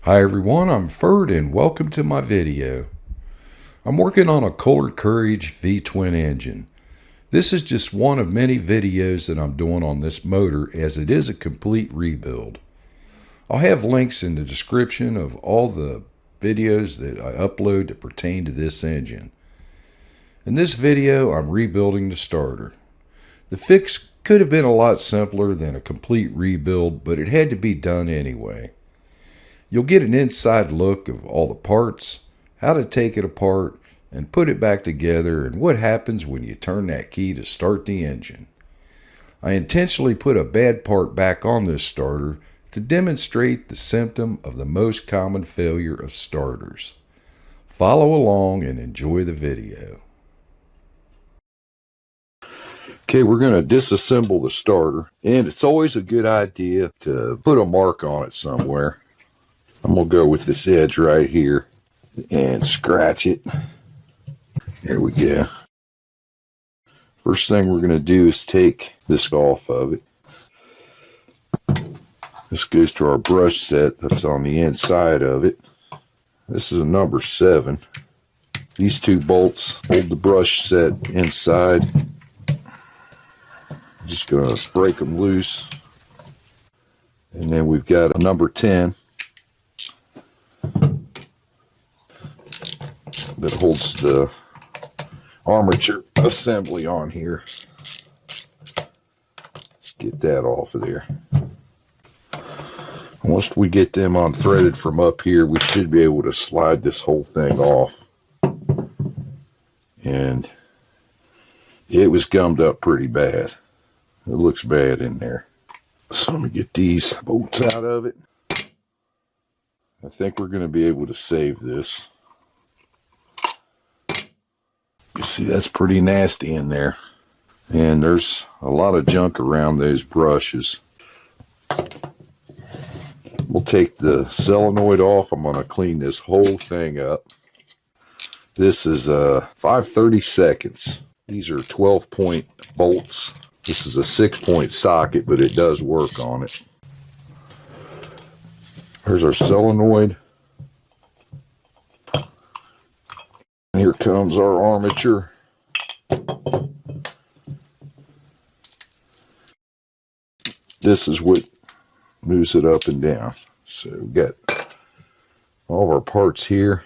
Hi everyone, I'm Ferd and welcome to my video. I'm working on a Kohler Courage V-twin engine. This is just one of many videos that I'm doing on this motor as it is a complete rebuild. I'll have links in the description of all the videos that I upload that pertain to this engine. In this video, I'm rebuilding the starter. The fix could have been a lot simpler than a complete rebuild, but it had to be done anyway. You'll get an inside look of all the parts, how to take it apart, and put it back together, and what happens when you turn that key to start the engine. I intentionally put a bad part back on this starter to demonstrate the symptom of the most common failure of starters. Follow along and enjoy the video. Okay, we're going to disassemble the starter, and it's always a good idea to put a mark on it somewhere. I'm going to go with this edge right here and scratch it. There we go. First thing we're going to do is take this off of it. This goes to our brush set that's on the inside of it. This is a number 7. These two bolts hold the brush set inside. I'm just going to break them loose. And then we've got a number 10. That holds the armature assembly on here. Let's get that off of there. Once we get them unthreaded from up here, we should be able to slide this whole thing off. And it was gummed up pretty bad. It looks bad in there. So let me get these bolts out of it. I think we're going to be able to save this. You see, that's pretty nasty in there. And there's a lot of junk around those brushes. We'll take the solenoid off. I'm going to clean this whole thing up. This is 5/32. These are 12-point bolts. This is a 6-point socket, but it does work on it. Here's our solenoid. Here comes our armature. This is what moves it up and down. So we've got all of our parts here.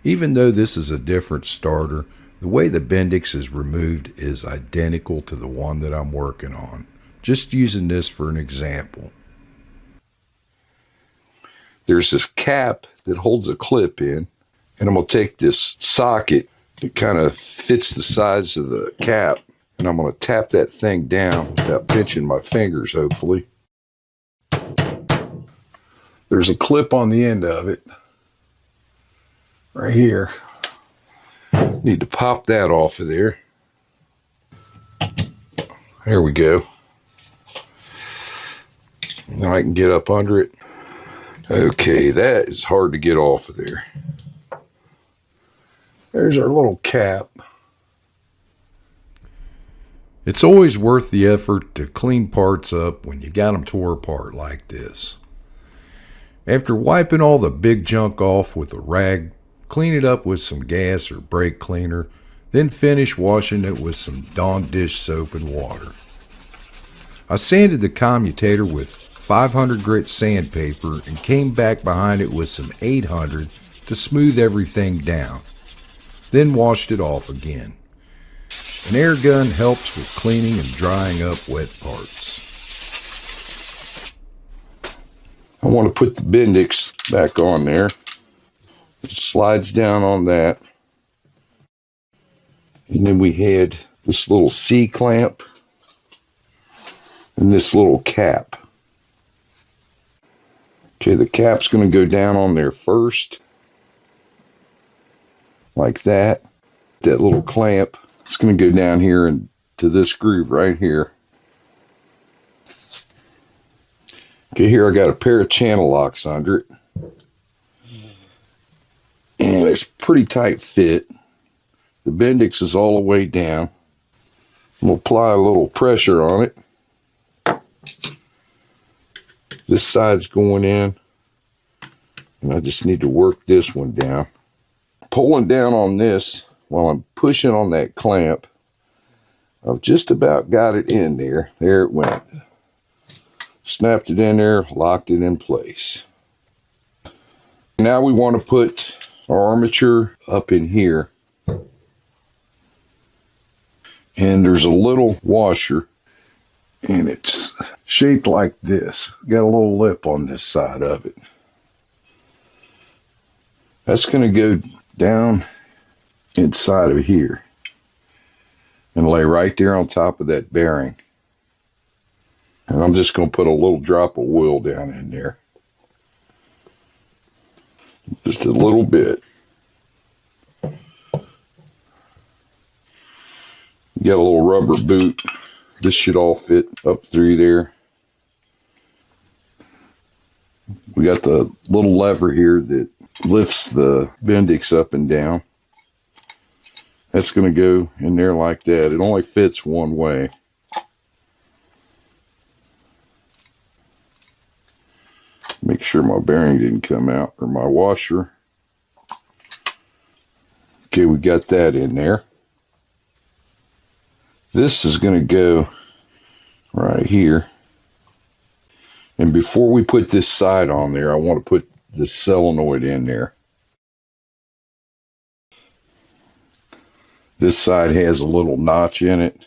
Even though this is a different starter, the way the Bendix is removed is identical to the one that I'm working on. Just using this for an example. There's this cap that holds a clip in. And I'm going to take this socket that kind of fits the size of the cap, and I'm going to tap that thing down without pinching my fingers, hopefully. There's a clip on the end of it, right here. Need to pop that off of there. There we go. Now I can get up under it. Okay, that is hard to get off of there. There's our little cap. It's always worth the effort to clean parts up when you got them tore apart like this. After wiping all the big junk off with a rag, clean it up with some gas or brake cleaner, then finish washing it with some Dawn dish soap and water. I sanded the commutator with 500 grit sandpaper and came back behind it with some 800 to smooth everything down. Then washed it off again. An air gun helps with cleaning and drying up wet parts. I want to put the Bendix back on there. It slides down on that. And then we had this little C-clamp and this little cap. Okay, the cap's going to go down on there first. Like that. That little clamp, it's going to go down here and to this groove right here. Okay, here I got a pair of channel locks under it. And it's a pretty tight fit. The Bendix is all the way down. I'm going to apply a little pressure on it. This side's going in. And I just need to work this one down. Pulling down on this while I'm pushing on that clamp. I've just about got it in there. There it went. Snapped it in there, locked it in place. Now we want to put our armature up in here. And there's a little washer, and it's shaped like this. Got a little lip on this side of it. That's going to go down inside of here and lay right there on top of that bearing. And I'm just going to put a little drop of oil down in there. Just a little bit. You got a little rubber boot. This should all fit up through there. We got the little lever here that lifts the Bendix up and down. That's going to go in there like that. It only fits one way. Make sure my bearing didn't come out, or my washer. Okay, we got that in there. This is going to go right here. And before we put this side on there, I want to put the solenoid in there. This side has a little notch in it.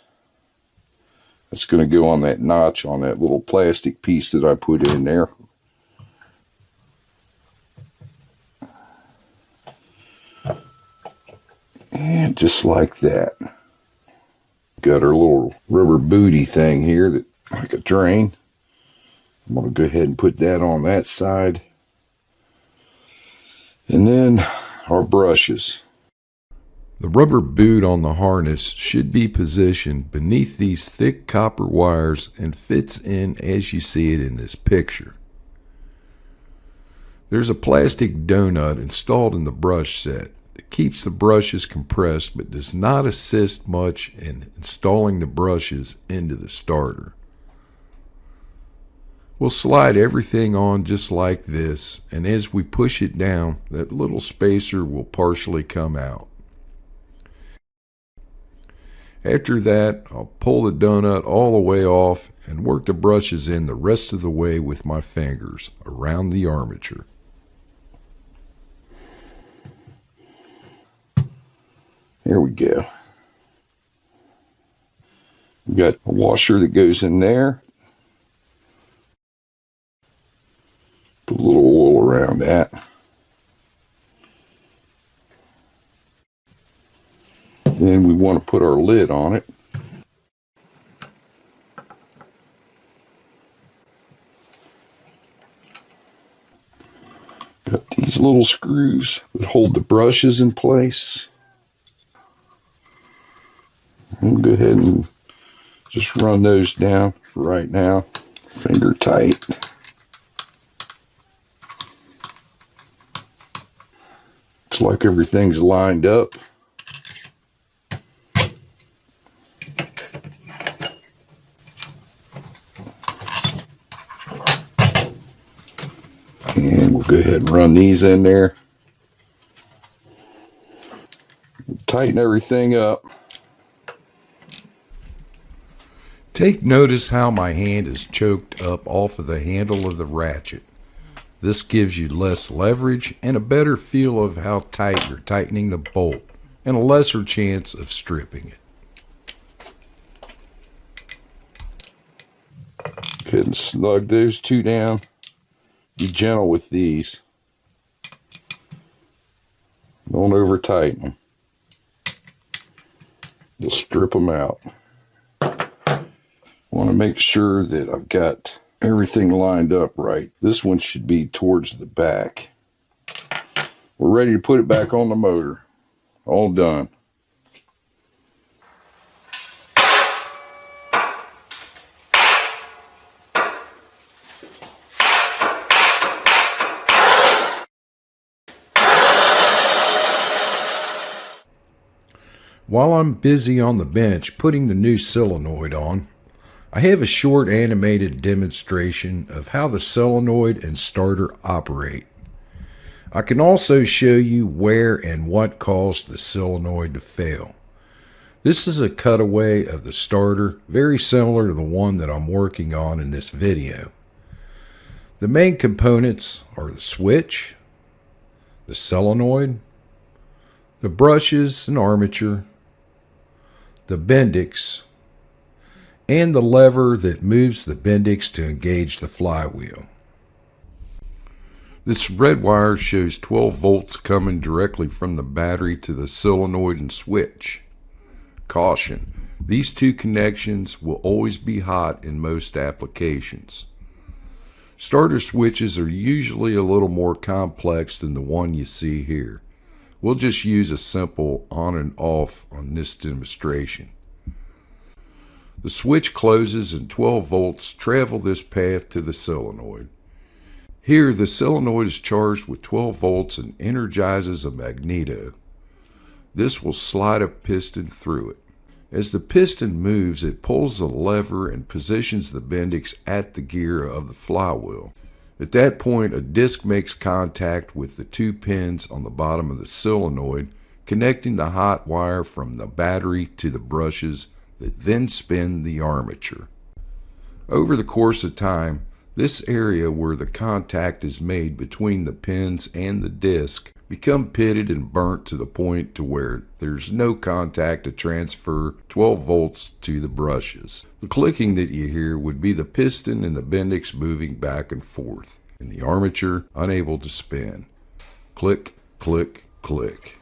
It's going to go on that notch on that little plastic piece that I put in there. And just like that. Got our little rubber booty thing here, that like a drain. I'm going to go ahead and put that on that side. And then our brushes. The rubber boot on the harness should be positioned beneath these thick copper wires and fits in as you see it in this picture. There's a plastic donut installed in the brush set that keeps the brushes compressed but does not assist much in installing the brushes into the starter. We'll slide everything on just like this, and as we push it down, that little spacer will partially come out. After that, I'll pull the donut all the way off and work the brushes in the rest of the way with my fingers around the armature. There we go. We got a washer that goes in there. Put a little oil around that. Then we want to put our lid on it. Got these little screws that hold the brushes in place. We'll go ahead and just run those down for right now. Finger tight. Looks like everything's lined up. And we'll go ahead and run these in there. Tighten everything up. Take notice how my hand is choked up off of the handle of the ratchet. This gives you less leverage and a better feel of how tight you're tightening the bolt, and a lesser chance of stripping it. Go ahead and snug those two down. Be gentle with these. Don't over tighten them. You'll strip them out. Want to make sure that I've got everything lined up right. This one should be towards the back. We're ready to put it back on the motor. All done. While I'm busy on the bench putting the new solenoid on, I have a short animated demonstration of how the solenoid and starter operate. I can also show you where and what caused the solenoid to fail. This is a cutaway of the starter, very similar to the one that I'm working on in this video. The main components are the switch, the solenoid, the brushes and armature, the Bendix, and the lever that moves the Bendix to engage the flywheel. This red wire shows 12 volts coming directly from the battery to the solenoid and switch. Caution, these two connections will always be hot in most applications. Starter switches are usually a little more complex than the one you see here. We'll just use a simple on and off on this demonstration. The switch closes and 12 volts travel this path to the solenoid. Here, the solenoid is charged with 12 volts and energizes a magneto. This will slide a piston through it. As the piston moves, it pulls the lever and positions the Bendix at the gear of the flywheel. At that point, a disc makes contact with the two pins on the bottom of the solenoid, connecting the hot wire from the battery to the brushes that then spin the armature. Over the course of time, this area where the contact is made between the pins and the disc become pitted and burnt to the point to where there's no contact to transfer 12 volts to the brushes. The clicking that you hear would be the piston and the Bendix moving back and forth, and the armature unable to spin. Click, click, click.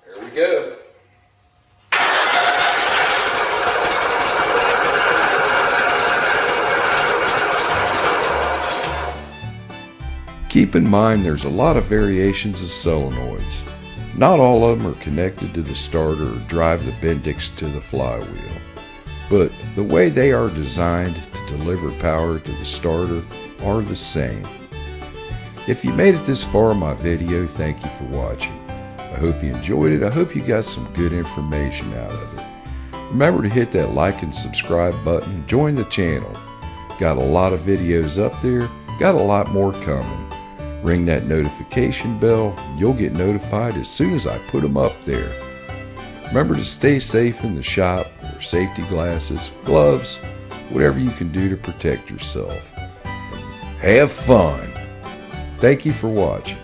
There we go. Keep in mind there's a lot of variations of solenoids. Not all of them are connected to the starter or drive the Bendix to the flywheel. But the way they are designed to deliver power to the starter are the same. If you made it this far in my video, thank you for watching. I hope you enjoyed it. I hope you got some good information out of it. Remember to hit that like and subscribe button. Join the channel. Got a lot of videos up there. Got a lot more coming. Ring that notification bell. You'll get notified as soon as I put them up there. Remember to stay safe in the shop. Wear safety glasses, gloves, whatever you can do to protect yourself. Have fun. Thank you for watching.